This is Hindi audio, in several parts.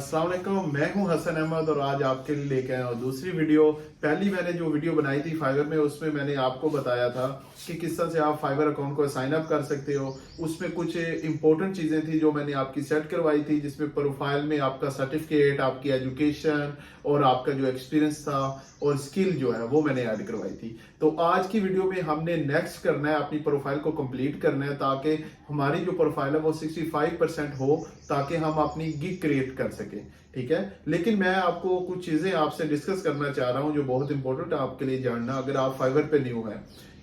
अस्सलाम वालेकुम, मैं हूं हसन अहमद और आज आपके लिए लेके आया हूं दूसरी वीडियो। पहली मैंने जो वीडियो बनाई थी फाइवर में, उसमें मैंने आपको बताया था कि किस तरह से आप फाइवर अकाउंट को साइन अप कर सकते हो। उसमें कुछ इंपॉर्टेंट चीज़ें थी जो मैंने आपकी सेट करवाई थी, जिसमें प्रोफाइल में आपका सर्टिफिकेट, आपकी एजुकेशन और आपका जो एक्सपीरियंस था और स्किल जो है वो मैंने ऐड करवाई थी। तो आज की वीडियो में हमने नेक्स्ट करना है, अपनी प्रोफाइल को कंप्लीट करना है ताकि हमारी जो प्रोफाइल है वो 65% हो, ताकि हम अपनी गिग क्रिएट कर सकें। ठीक है, लेकिन मैं आपको कुछ चीजें आपसे डिस्कस करना चाह रहा हूं जो बहुत इंपॉर्टेंट है आपके लिए जानना, अगर आप फाइवर पे न्यू है।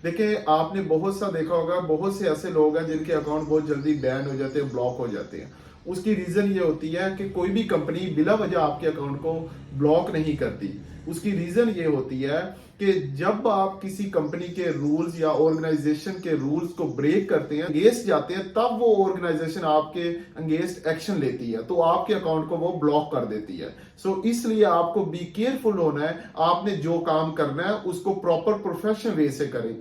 देखिए, आपने बहुत सा देखा होगा, बहुत से ऐसे लोग हैं जिनके अकाउंट बहुत जल्दी बैन हो जाते हैं, ब्लॉक हो जाते हैं। उसकी रीजन ये होती है कि कोई भी कंपनी बिला वजह आपके अकाउंट को ब्लॉक नहीं करती। उसकी रीजन ये होती है कि जब आप किसी कंपनी के रूल्स या ऑर्गेनाइजेशन के रूल्स को ब्रेक करते हैं, अगेंस्ट जाते हैं, तब वो ऑर्गेनाइजेशन आपके अगेंस्ट एक्शन लेती है, तो आपके अकाउंट को वो ब्लॉक कर देती है। सो इसलिए आपको बी केयरफुल होना है। आपने जो काम करना है उसको प्रॉपर प्रोफेशनल वे से करें।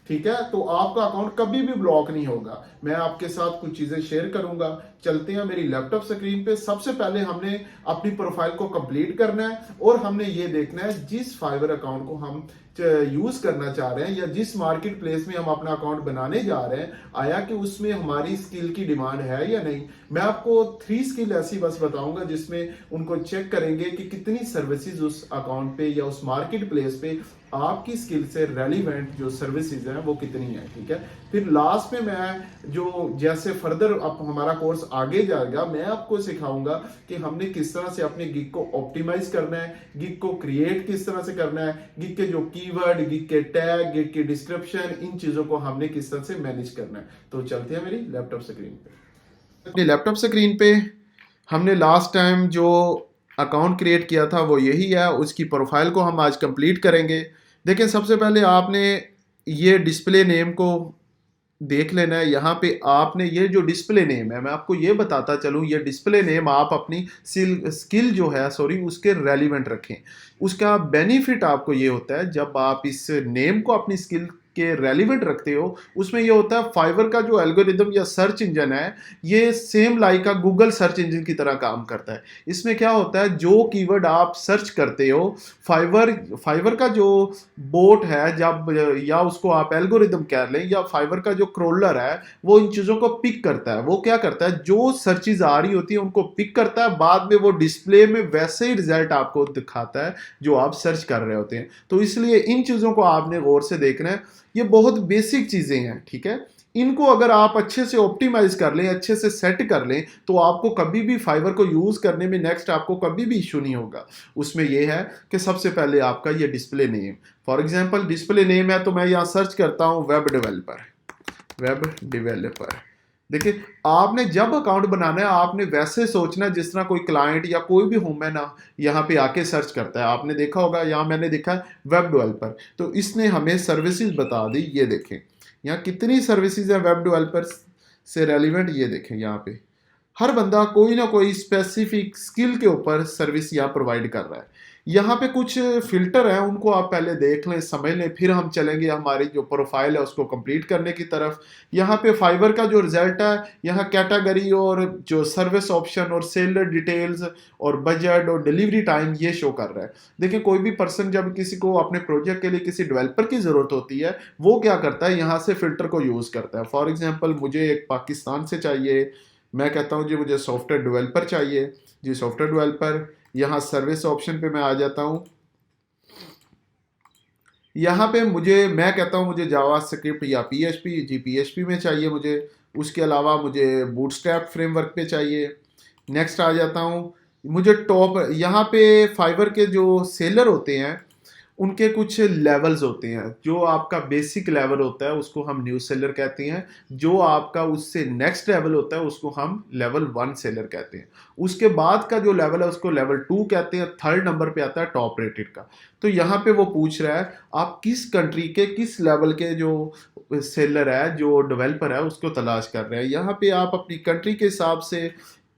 ठीक है, तो आपका अकाउंट कभी भी ब्लॉक नहीं होगा। मैं आपके साथ कुछ चीजें शेयर करूंगा। चलते हैं मेरी लैपटॉप स्क्रीन पे। सबसे पहले हमने अपनी प्रोफाइल को कंप्लीट करना है और हमने ये देखना है जिस फाइवर अकाउंट को हम यूज करना चाह रहे हैं या जिस मार्केट प्लेस में हम अपना अकाउंट बनाने जा रहे हैं, आया कि उसमें हमारी स्किल की डिमांड है या नहीं। मैं आपको 3 स्किल ऐसी बस बताऊंगा जिसमें उनको चेक करेंगे कि कितनी सर्विसेज उस अकाउंट पे या उस मार्केट प्लेस पे आपकी स्किल से रेलिवेंट जो सर्विसेज हैं वो कितनी है। ठीक है, फिर लास्ट में मैं जो जैसे फर्दर अब हमारा कोर्स आगे जाएगा, मैं आपको सिखाऊंगा कि हमने किस तरह से अपने गिग को ऑप्टिमाइज करना है, गिग को क्रिएट किस तरह से करना है, गिग के जो कीवर्ड, गिग के टैग, गिग के डिस्क्रिप्शन, इन चीजों को हमने किस तरह से मैनेज करना है। तो चलते हैं मेरी लैपटॉप स्क्रीन पे। अपनी लैपटॉप स्क्रीन पे हमने लास्ट टाइम जो अकाउंट क्रिएट किया था वो यही है। उसकी प्रोफाइल को हम आज कंप्लीट करेंगे। देखिए, सबसे पहले आपने ये डिस्प्ले नेम को देख लेना है। यहाँ पे आपने ये जो डिस्प्ले नेम है, मैं आपको ये बताता चलूँ, ये डिस्प्ले नेम आप अपनी स्किल जो है, सॉरी, उसके रेलिवेंट रखें। उसका बेनिफिट आपको ये होता है, जब आप इस नेम को अपनी स्किल के रेलिवेंट रखते हो, उसमें ये होता है फाइवर का जो एल्गोरिदम या सर्च इंजन है, ये सेम लाइक का गूगल सर्च इंजन की तरह काम करता है। इसमें क्या होता है, जो कीवर्ड आप सर्च करते हो, फाइवर का जो बोट है, जब या उसको आप एल्गोरिदम कह लें या फाइवर का जो क्रोलर है, वो इन चीजों को पिक करता है। वो क्या करता है, जो सर्चेज आ रही होती है उनको पिक करता है, बाद में वो डिस्प्ले में वैसे ही रिजल्ट आपको दिखाता है जो आप सर्च कर रहे होते हैं। तो इसलिए इन चीजों को आपने गौर से देखना है। ये बहुत बेसिक चीजें हैं। ठीक है, इनको अगर आप अच्छे से ऑप्टिमाइज कर लें, अच्छे से सेट कर लें, तो आपको कभी भी फाइवर को यूज करने में नेक्स्ट आपको कभी भी इशू नहीं होगा। उसमें यह है कि सबसे पहले आपका ये display name, for example display name है तो मैं यहां सर्च करता हूं वेब डेवलपर। देखिए, आपने जब अकाउंट बनाना है, आपने वैसे सोचना है जिस तरह कोई क्लाइंट या कोई भी होम है ना, यहाँ पे आके सर्च करता है। आपने देखा होगा, यहाँ मैंने देखा वेब डेवलपर, तो इसने हमें सर्विसेज बता दी। ये देखें यहाँ कितनी सर्विसेज है वेब डेवलपर से रेलिवेंट। ये देखें, यहाँ पे हर बंदा कोई ना कोई स्पेसिफिक स्किल के ऊपर सर्विस यहाँ प्रोवाइड कर रहा है। यहाँ पे कुछ फिल्टर हैं, उनको आप पहले देख लें, समझ लें, फिर हम चलेंगे हमारी जो प्रोफाइल है उसको कंप्लीट करने की तरफ। यहाँ पे फाइवर का जो रिजल्ट है, यहाँ कैटेगरी और जो सर्विस ऑप्शन और सेलर डिटेल्स और बजट और डिलीवरी टाइम ये शो कर रहा है। देखिए, कोई भी पर्सन जब किसी को अपने प्रोजेक्ट के लिए किसी डेवलपर की जरूरत होती है, वो क्या करता है, यहाँ से फिल्टर को यूज करता है। फॉर एग्जाम्पल, मुझे एक पाकिस्तान से चाहिए, मैं कहता हूँ जी मुझे सॉफ्टवेयर डेवलपर चाहिए जी, सॉफ्टवेयर डेवलपर। यहाँ सर्विस ऑप्शन पे मैं आ जाता हूँ। यहाँ पे मैं कहता हूँ मुझे जावास्क्रिप्ट या पीएचपी जी, पीएचपी में चाहिए मुझे। उसके अलावा मुझे बूटस्ट्रैप फ्रेमवर्क पे चाहिए। नेक्स्ट आ जाता हूँ। मुझे टॉप, यहाँ पे फाइवर के जो सेलर होते हैं उनके कुछ लेवल्स होते हैं। जो आपका बेसिक लेवल होता है उसको हम न्यू सेलर कहते हैं। जो आपका उससे नेक्स्ट लेवल होता है उसको हम लेवल 1 सेलर कहते हैं। उसके बाद का जो लेवल है उसको लेवल 2 कहते हैं। थर्ड नंबर पे आता है टॉप रेटेड का। तो यहाँ पे वो पूछ रहा है आप किस कंट्री के किस लेवल के जो सेलर है, जो डेवलपर है, उसको तलाश कर रहे हैं। यहाँ पे आप अपनी कंट्री के हिसाब से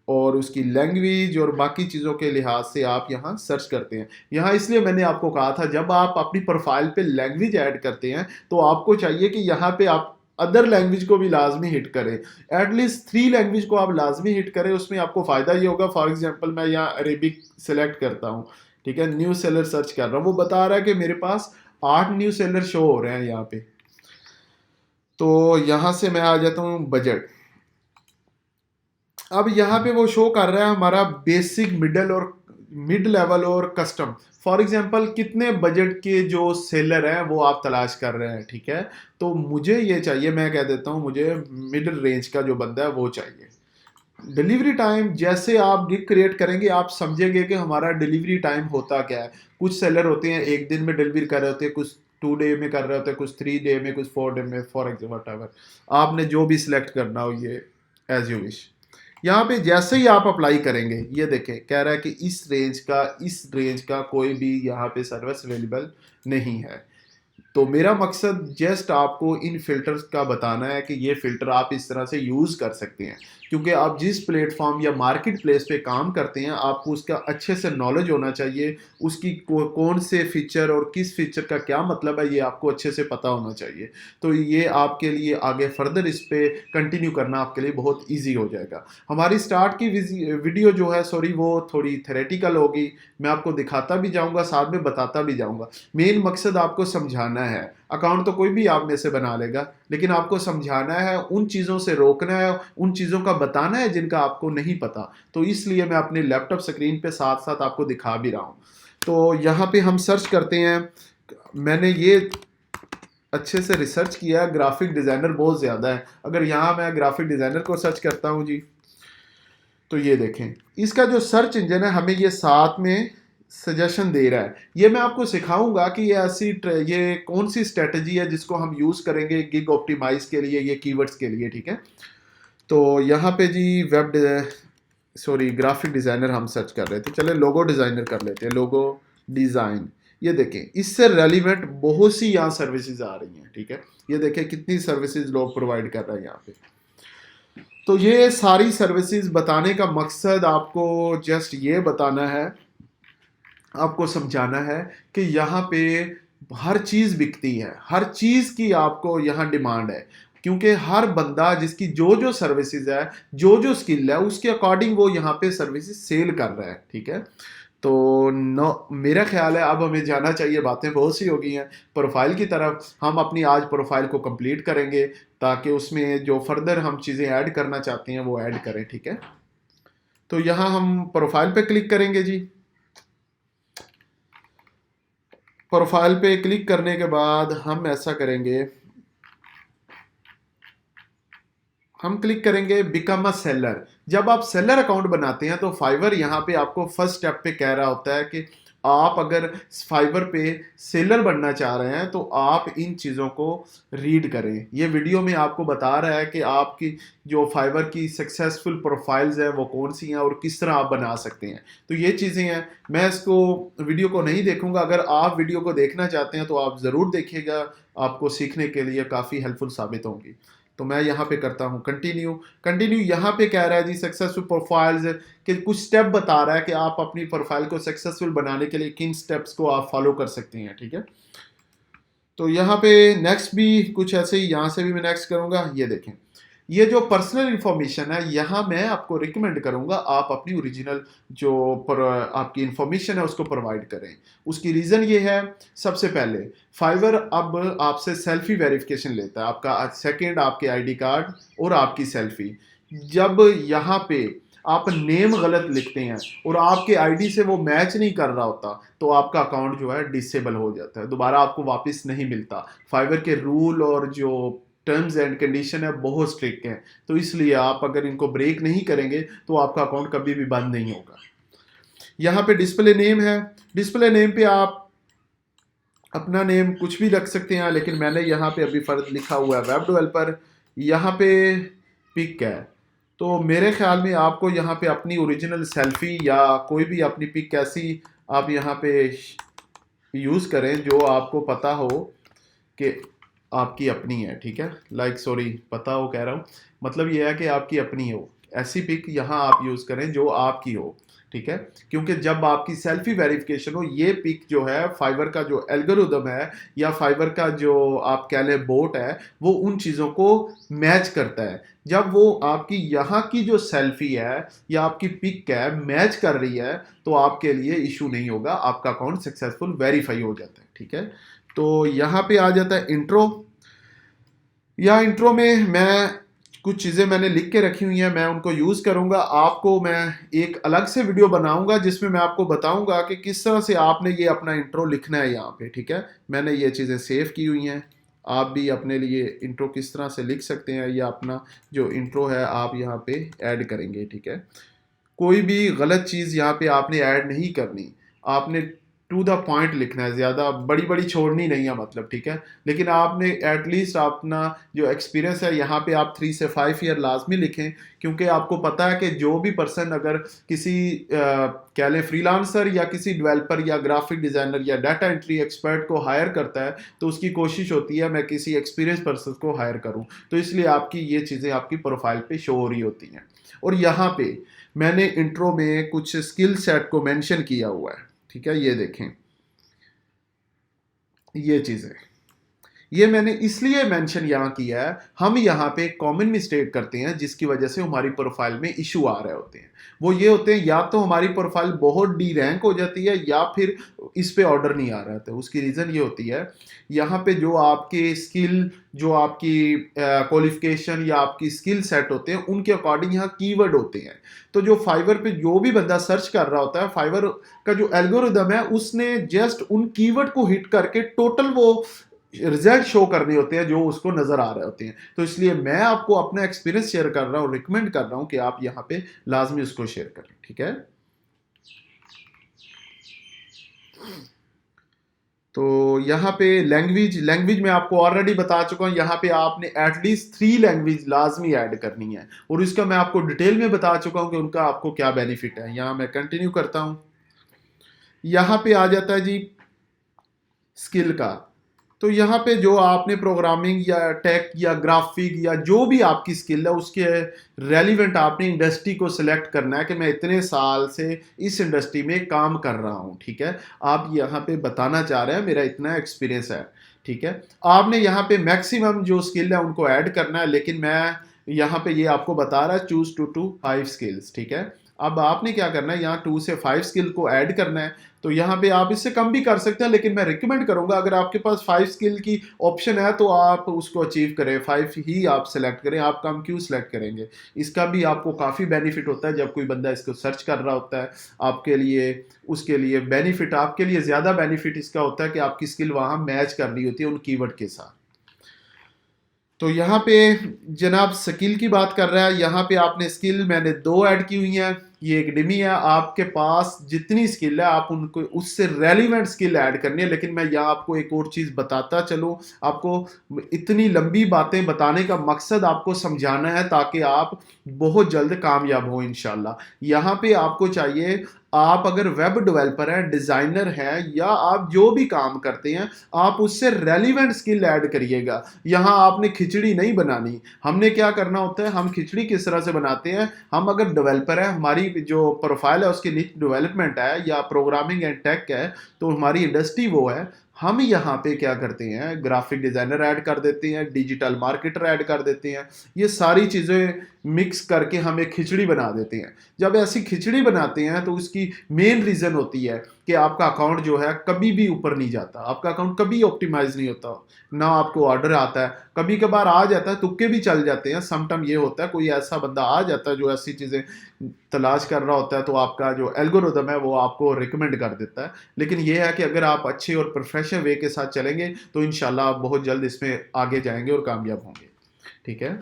और उसकी लैंग्वेज और बाकी चीज़ों के लिहाज से आप यहाँ सर्च करते हैं। यहाँ इसलिए मैंने आपको कहा था, जब आप अपनी प्रोफाइल पे लैंग्वेज ऐड करते हैं तो आपको चाहिए कि यहाँ पे आप अदर लैंग्वेज को भी लाजमी हिट करें, एटलीस्ट 3 लैंग्वेज को आप लाजमी हिट करें। उसमें आपको फ़ायदा ये होगा, फॉर एग्जांपल मैं यहाँ अरेबिक सेलेक्ट करता हूँ, ठीक है, न्यू सेलर सर्च कर रहा हूँ, वो बता रहा है कि मेरे पास 8 न्यू सेलर शो हो रहे हैं यहाँ पे। तो यहाँ से मैं आ जाता हूँ बजट। अब यहाँ पे वो शो कर रहा है हमारा बेसिक, मिडल और मिड लेवल और कस्टम। फॉर एग्जांपल कितने बजट के जो सेलर हैं वो आप तलाश कर रहे हैं, ठीक है, तो मुझे ये चाहिए, मैं कह देता हूँ मुझे मिडिल रेंज का जो बंदा है वो चाहिए। डिलीवरी टाइम, जैसे आप गिग क्रिएट करेंगे आप समझेंगे कि हमारा डिलीवरी टाइम होता क्या है। कुछ सेलर होते हैं 1 दिन में डिलीवरी कर रहे होते हैं, कुछ 2 डे में कर रहे होते हैं, कुछ 3 डे में, कुछ 4 डे में, फॉर एग्जाम्पल आपने जो भी सिलेक्ट करना हो, ये एज यू विश। यहाँ पे जैसे ही आप अप्लाई करेंगे, ये देखें कह रहा है कि इस रेंज का कोई भी यहाँ पे सर्विस अवेलेबल नहीं है। तो मेरा मकसद जस्ट आपको इन फिल्टर्स का बताना है कि ये फिल्टर आप इस तरह से यूज़ कर सकते हैं, क्योंकि आप जिस प्लेटफॉर्म या मार्केट प्लेस पे काम करते हैं आपको उसका अच्छे से नॉलेज होना चाहिए, उसकी कौन से फीचर और किस फीचर का क्या मतलब है ये आपको अच्छे से पता होना चाहिए। तो ये आपके लिए आगे फर्दर इस पे कंटिन्यू करना आपके लिए बहुत ईजी हो जाएगा। हमारी स्टार्ट की वीडियो जो है सॉरी वो थोड़ी थेरेटिकल होगी, मैं आपको दिखाता भी जाऊँगा साथ में बताता भी जाऊँगा। मेन मकसद आपको समझाना है। अकाउंट तो कोई भी आप में से बना लेगा, लेकिन आपको समझाना है, उन चीज़ों से रोकना है, उन चीज़ों का बताना है जिनका आपको नहीं पता। तो इसलिए मैं अपने लैपटॉप स्क्रीन पे साथ साथ आपको दिखा भी रहा हूँ। तो यहाँ पे हम सर्च करते हैं, मैंने ये अच्छे से रिसर्च किया है, ग्राफिक डिज़ाइनर बहुत ज़्यादा है। अगर यहाँ मैं ग्राफिक डिज़ाइनर को सर्च करता हूँ जी, तो ये देखें इसका जो सर्च इंजन है हमें ये साथ में सजेशन दे रहा है। ये मैं आपको सिखाऊंगा कि ये कौन सी स्ट्रेटजी है जिसको हम यूज़ करेंगे गिग ऑप्टिमाइज के लिए, ये कीवर्ड्स के लिए, ठीक है। तो यहाँ पे जी ग्राफिक डिज़ाइनर हम सर्च कर रहे थे, चले लोगो डिज़ाइनर कर लेते हैं, लोगो डिज़ाइन। ये देखें इससे रेलिवेंट बहुत सी यहाँ सर्विसेज आ रही हैं, ठीक है। ये देखें कितनी सर्विसेज लोग प्रोवाइड कर रहे हैं यहाँ पे। तो ये सारी सर्विसेज बताने का मकसद आपको जस्ट ये बताना है, आपको समझाना है कि यहाँ पे हर चीज़ बिकती है, हर चीज़ की आपको यहाँ डिमांड है, क्योंकि हर बंदा जिसकी जो जो सर्विसेज है, जो जो स्किल है, उसके अकॉर्डिंग वो यहाँ पे सर्विसेज सेल कर रहा है, ठीक है। तो मेरा ख्याल है अब हमें जाना चाहिए, बातें बहुत सी हो गई हैं, प्रोफाइल की तरफ। हम अपनी आज प्रोफाइल को कंप्लीट करेंगे ताकि उसमें जो फर्दर हम चीज़ें ऐड करना चाहते हैं वो ऐड करें, ठीक है। तो यहाँ हम प्रोफाइल पे क्लिक करेंगे जी। प्रोफाइल पे क्लिक करने के बाद हम ऐसा करेंगे, हम क्लिक करेंगे बिकम अ सेलर। जब आप सेलर अकाउंट बनाते हैं तो फाइवर यहाँ पे आपको फर्स्ट स्टेप पे कह रहा होता है कि आप अगर फाइवर पे सेलर बनना चाह रहे हैं तो आप इन चीज़ों को रीड करें। ये वीडियो में आपको बता रहा है कि आपकी जो फाइवर की सक्सेसफुल प्रोफाइल्स हैं वो कौन सी हैं और किस तरह आप बना सकते हैं। तो ये चीज़ें हैं, मैं इसको वीडियो को नहीं देखूंगा, अगर आप वीडियो को देखना चाहते हैं तो आप ज़रूर देखिएगा, आपको सीखने के लिए काफ़ी हेल्पफुल साबित होंगी। तो मैं यहाँ पे करता हूँ कंटिन्यू। यहाँ पे कह रहा है जी सक्सेसफुल प्रोफाइल्स के कुछ स्टेप बता रहा है कि आप अपनी प्रोफाइल को सक्सेसफुल बनाने के लिए किन स्टेप्स को आप फॉलो कर सकते हैं, ठीक है। तो यहाँ पे नेक्स्ट भी कुछ ऐसे ही, यहाँ से भी मैं नेक्स्ट करूँगा। ये देखें ये जो पर्सनल इंफॉर्मेशन है, यहाँ मैं आपको रिकमेंड करूँगा आप अपनी ओरिजिनल जो आपकी इंफॉर्मेशन है उसको प्रोवाइड करें। उसकी रीज़न ये है, सबसे पहले फाइवर अब आपसे सेल्फी वेरिफिकेशन लेता है, आपका सेकंड आपके आईडी कार्ड और आपकी सेल्फी। जब यहाँ पे आप नेम गलत लिखते हैं और आपके आईडी से वो मैच नहीं कर रहा होता तो आपका अकाउंट जो है डिसेबल हो जाता है, दोबारा आपको वापस नहीं मिलता। फाइवर के रूल और जो टर्म्स एंड कंडीशन है बहुत स्ट्रिक्ट हैं, तो इसलिए आप अगर इनको ब्रेक नहीं करेंगे तो आपका अकाउंट कभी भी बंद नहीं होगा। यहाँ पे डिस्प्ले नेम है, डिस्प्ले नेम पे आप अपना नेम कुछ भी रख सकते हैं, लेकिन मैंने यहाँ पे अभी फर्ज लिखा हुआ है वेब डेवलपर। यहाँ पे पिक है, तो मेरे ख्याल में आपको यहाँ पे अपनी ओरिजिनल सेल्फी या कोई भी अपनी पिक कैसी आप यहाँ पे यूज़ करें जो आपको पता हो कि आपकी अपनी है, ठीक है। पता हो कह रहा हूँ, मतलब ये है कि आपकी अपनी हो, ऐसी पिक यहाँ आप यूज़ करें जो आपकी हो। ठीक है, क्योंकि जब आपकी सेल्फी वेरिफिकेशन हो, ये पिक जो है फाइवर का जो एल्गोरिदम है या फाइवर का जो आप कह लें बोट है, वो उन चीज़ों को मैच करता है। जब वो आपकी यहाँ की जो सेल्फी है या आपकी पिक है मैच कर रही है, तो आपके लिए इशू नहीं होगा, आपका अकाउंट सक्सेसफुल वेरीफाई हो जाता है। ठीक है, तो यहाँ पे आ जाता है इंट्रो। या इंट्रो में मैं कुछ चीज़ें मैंने लिख के रखी हुई हैं, मैं उनको यूज़ करूँगा। आपको मैं एक अलग से वीडियो बनाऊँगा जिसमें मैं आपको बताऊँगा कि किस तरह से आपने ये अपना इंट्रो लिखना है यहाँ पे। ठीक है, मैंने ये चीज़ें सेव की हुई हैं, आप भी अपने लिए इंट्रो किस तरह से लिख सकते हैं या अपना जो इंट्रो है आप यहाँ पे ऐड करेंगे। ठीक है, कोई भी गलत चीज़ यहाँ पे आपने ऐड नहीं करनी, आपने टू द पॉइंट लिखना है, ज़्यादा बड़ी बड़ी छोड़नी नहीं है मतलब। ठीक है, लेकिन आपने एटलीस्ट अपना जो एक्सपीरियंस है यहाँ पे आप 3 से 5 ईयर लाजमी लिखें, क्योंकि आपको पता है कि जो भी पर्सन अगर किसी कह लें फ्रीलांसर या किसी डेवलपर या ग्राफिक डिज़ाइनर या डाटा एंट्री एक्सपर्ट को हायर करता है, तो उसकी कोशिश होती है मैं किसी एक्सपीरियंस पर्सन को हायर करूँ, तो इसलिए आपकी ये चीज़ें आपकी प्रोफाइल पे शो हो रही होती हैं। और यहाँ पे मैंने इंट्रो में कुछ स्किल सेट को मेंशन किया हुआ है। ठीक है, ये देखें, ये चीज़ें ये मैंने इसलिए मेंशन यहाँ किया है, हम यहाँ पे कॉमन मिस्टेक करते हैं जिसकी वजह से हमारी प्रोफाइल में इशू आ रहे होते हैं। वो ये होते हैं या तो हमारी प्रोफाइल बहुत डी रैंक हो जाती है या फिर इस पे ऑर्डर नहीं आ रहा था। उसकी रीज़न ये होती है, यहाँ पे जो आपके स्किल, जो आपकी क्वालिफिकेशन या आपकी स्किल सेट होते हैं, उनके अकॉर्डिंग यहाँ कीवर्ड होते हैं। तो जो फाइवर पे जो भी बंदा सर्च कर रहा होता है, फाइवर का जो एल्गोरिदम है उसने जस्ट उन कीवर्ड को हिट करके टोटल वो रिजल्ट शो करने होते हैं जो उसको नजर आ रहे होते हैं। तो इसलिए मैं आपको अपना एक्सपीरियंस शेयर कर रहा हूँ, रिकमेंड कर रहा हूँ कि आप यहाँ पे लाजमी उसको शेयर करें। ठीक है, तो यहाँ पे लैंग्वेज मैं आपको ऑलरेडी बता चुका हूँ। यहाँ पे आपने एटलीस्ट 3 लैंग्वेज लाजमी ऐड करनी है और इसका मैं आपको डिटेल में बता चुका हूँ कि उनका आपको क्या बेनिफिट है। यहाँ मैं कंटिन्यू करता हूँ। यहाँ पे आ जाता है जी स्किल का। तो यहाँ पे जो आपने प्रोग्रामिंग या टेक या ग्राफिक या जो भी आपकी स्किल है उसके रेलिवेंट आपने इंडस्ट्री को सिलेक्ट करना है कि मैं इतने साल से इस इंडस्ट्री में काम कर रहा हूँ। ठीक है, आप यहाँ पे बताना चाह रहे हैं मेरा इतना एक्सपीरियंस है। ठीक है, आपने यहाँ पे मैक्सिमम जो स्किल है उनको ऐड करना है, लेकिन मैं यहाँ पे ये आपको बता रहा है चूज 2 to 5 स्किल्स। ठीक है, अब आपने क्या करना है, यहाँ 2 से 5 स्किल को ऐड करना है। तो यहाँ पे आप इससे कम भी कर सकते हैं, लेकिन मैं रिकमेंड करूंगा अगर आपके पास 5 स्किल की ऑप्शन है तो आप उसको अचीव करें, 5 ही आप सेलेक्ट करें। आप कम क्यों सेलेक्ट करेंगे, इसका भी आपको काफ़ी बेनिफिट होता है। जब कोई बंदा इसको सर्च कर रहा होता है आपके लिए, उसके लिए बेनिफिट, आपके लिए ज़्यादा बेनिफिट इसका होता है कि आपकी स्किल वहाँ मैच कर रही होती है उन कीवर्ड के साथ। तो यहाँ पे जनाब स्किल की बात कर रहा है, यहाँ पे आपने स्किल मैंने 2 ऐड की हुई हैं। ये एक डिमी है, आपके पास जितनी स्किल है आप उनको उससे रेलिवेंट स्किल ऐड करनी है। लेकिन मैं यहाँ आपको एक और चीज़ बताता चलूँ, आपको इतनी लंबी बातें बताने का मकसद आपको समझाना है ताकि आप बहुत जल्द कामयाब हो इंशाल्लाह। यहाँ पे आपको चाहिए, आप अगर वेब डेवलपर हैं, डिज़ाइनर हैं या आप जो भी काम करते हैं, आप उससे रेलिवेंट स्किल ऐड करिएगा। यहाँ आपने खिचड़ी नहीं बनानी। हमने क्या करना होता है, हम खिचड़ी किस तरह से बनाते हैं, हम अगर डेवलपर है, हमारी जो प्रोफाइल है उसकी निच डेवलपमेंट है या प्रोग्रामिंग एंड टेक है, तो हमारी इंडस्ट्री वो है, हम यहाँ पे क्या करते हैं, ग्राफिक डिज़ाइनर ऐड कर देते हैं, डिजिटल मार्केटर ऐड कर देते हैं, ये सारी चीज़ें मिक्स करके हम एक खिचड़ी बना देते हैं। जब ऐसी खिचड़ी बनाते हैं तो उसकी मेन रीज़न होती है कि आपका अकाउंट जो है कभी भी ऊपर नहीं जाता, आपका अकाउंट कभी ऑप्टिमाइज नहीं होता, ना आपको ऑर्डर आता है। कभी कभार आ जाता है, तुक्के भी चल जाते हैं। समटाइम ये होता है कोई ऐसा बंदा आ जाता है जो ऐसी चीज़ें तलाश कर रहा होता है, तो आपका जो एल्गोरिदम है वो आपको रिकमेंड कर देता है। लेकिन ये है कि अगर आप अच्छे और प्रोफेशनल वे के साथ चलेंगे तो इंशाल्लाह आप बहुत जल्द इसमें आगे जाएंगे और कामयाब होंगे। ठीक है,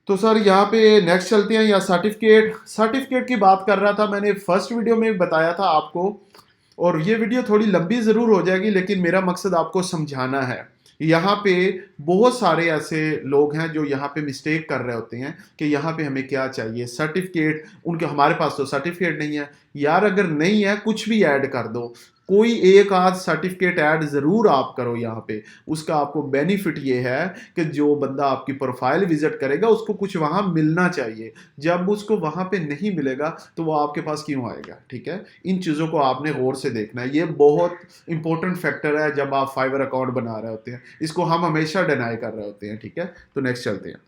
तो सर यहाँ पे नेक्स्ट चलते हैं। या सर्टिफिकेट की बात कर रहा था, मैंने फर्स्ट वीडियो में बताया था आपको, और ये वीडियो थोड़ी लंबी ज़रूर हो जाएगी लेकिन मेरा मकसद आपको समझाना है। यहाँ पे बहुत सारे ऐसे लोग हैं जो यहाँ पे मिस्टेक कर रहे होते हैं कि यहाँ पे हमें क्या चाहिए, सर्टिफिकेट, उनके हमारे पास तो सर्टिफिकेट नहीं है। यार अगर नहीं है कुछ भी ऐड कर दो, कोई एक आध सर्टिफिकेट ऐड ज़रूर आप करो यहाँ पे। उसका आपको बेनिफिट ये है कि जो बंदा आपकी प्रोफाइल विजिट करेगा उसको कुछ वहाँ मिलना चाहिए। जब उसको वहाँ पे नहीं मिलेगा तो वो आपके पास क्यों आएगा, ठीक है। इन चीज़ों को आपने गौर से देखना है, ये बहुत इंपॉर्टेंट फैक्टर है जब आप फाइवर अकाउंट बना रहे होते हैं। इसको हम हमेशा डिनाई कर रहे होते हैं, ठीक है। तो नेक्स्ट चलते हैं।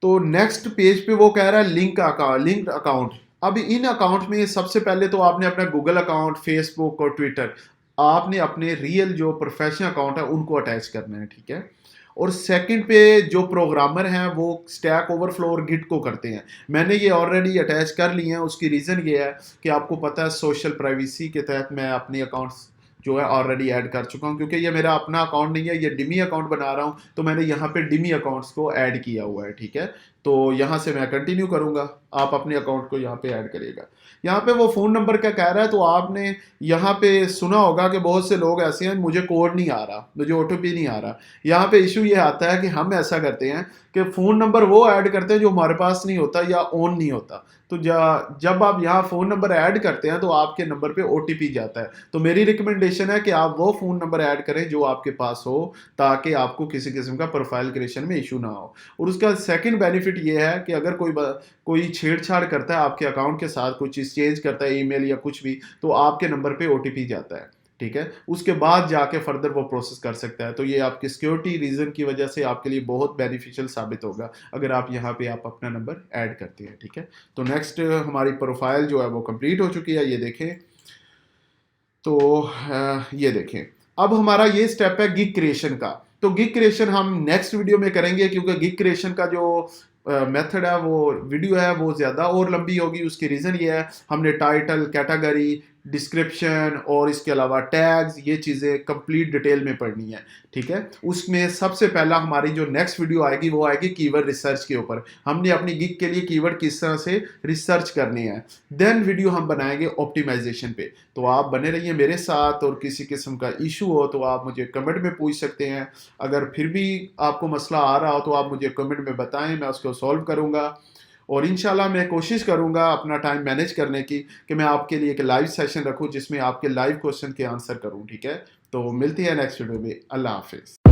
तो नेक्स्ट पेज पे वो कह रहा है लिंक अकाउंट। अब इन अकाउंट में सबसे पहले तो आपने अपना गूगल अकाउंट, फेसबुक और ट्विटर, आपने अपने रियल जो प्रोफेशनल अकाउंट है उनको अटैच करना है, ठीक है। और सेकंड पे जो प्रोग्रामर हैं वो स्टैक ओवरफ्लो और गिट को करते हैं। मैंने ये ऑलरेडी अटैच कर लिए हैं। उसकी रीज़न ये है कि आपको पता है सोशल प्राइवेसी के तहत मैं अपनी अकाउंट्स जो है ऑलरेडी ऐड कर चुका हूँ, क्योंकि ये मेरा अपना अकाउंट नहीं है, ये डिमी अकाउंट बना रहा हूँ, तो मैंने यहाँ पे डिमी अकाउंट्स को ऐड किया हुआ है, ठीक है। तो यहाँ से मैं कंटिन्यू करूँगा, आप अपने अकाउंट को यहाँ पे ऐड करिएगा। यहाँ पे वो फ़ोन नंबर क्या कह रहा है, तो आपने यहाँ पे सुना होगा कि बहुत से लोग ऐसे हैं, मुझे कोड नहीं आ रहा, मुझे OTP नहीं आ रहा। यहाँ पे इशू ये आता है कि हम ऐसा करते हैं कि फ़ोन नंबर वो ऐड करते हैं जो हमारे पास नहीं होता या ऑन नहीं होता। तो जब आप यहाँ फ़ोन नंबर ऐड करते हैं तो आपके नंबर पे OTP जाता है। तो मेरी रिकमेंडेशन है कि आप वो फ़ोन नंबर ऐड करें जो आपके पास हो, ताकि आपको किसी किस्म का प्रोफाइल क्रिएशन में इशू ना हो। और उसका सेकंड बेनिफिट ये है कि अगर कोई छेड़छाड़ करता है आपके अकाउंट के साथ, कुछ चीज़ चेंज करता है, ईमेल या कुछ भी, तो आपके नंबर पे OTP जाता है, ठीक है। उसके बाद जाके फर्दर वो प्रोसेस कर सकता है। तो ये आपकी सिक्योरिटी रीजन की वजह से आपके लिए बहुत बेनिफिशियल साबित होगा अगर आप यहाँ पे आप अपना नंबर ऐड करते हैं, ठीक है। तो नेक्स्ट हमारी प्रोफाइल जो है वो कंप्लीट हो चुकी है, ये देखें। तो ये देखें, अब हमारा ये स्टेप है गिग क्रिएशन का। तो गिग क्रिएशन हम नेक्स्ट वीडियो में करेंगे, क्योंकि गिग क्रिएशन का जो मेथड है, वो वीडियो है, वो ज़्यादा और लंबी होगी। उसकी रीज़न ये है, हमने टाइटल, कैटेगरी, डिस्क्रिप्शन और इसके अलावा टैग्स, ये चीज़ें कंप्लीट डिटेल में पढ़नी है, ठीक है। उसमें सबसे पहला हमारी जो नेक्स्ट वीडियो आएगी वो आएगी कीवर्ड रिसर्च के ऊपर। हमने अपनी गिग के लिए कीवर्ड किस तरह से रिसर्च करने हैं। देन वीडियो हम बनाएंगे ऑप्टिमाइजेशन पे। तो आप बने रहिए मेरे साथ, और किसी किस्म का इशू हो तो आप मुझे कमेंट में पूछ सकते हैं। अगर फिर भी आपको मसला आ रहा हो तो आप मुझे कमेंट में बताएं, मैं उसको सॉल्व करूंगा। और इंशाल्लाह मैं कोशिश करूंगा अपना टाइम मैनेज करने की, कि मैं आपके लिए एक लाइव सेशन रखूं जिसमें आपके लाइव क्वेश्चन के आंसर करूं, ठीक है। तो मिलती है नेक्स्ट वीडियो में। अल्लाह हाफिज़।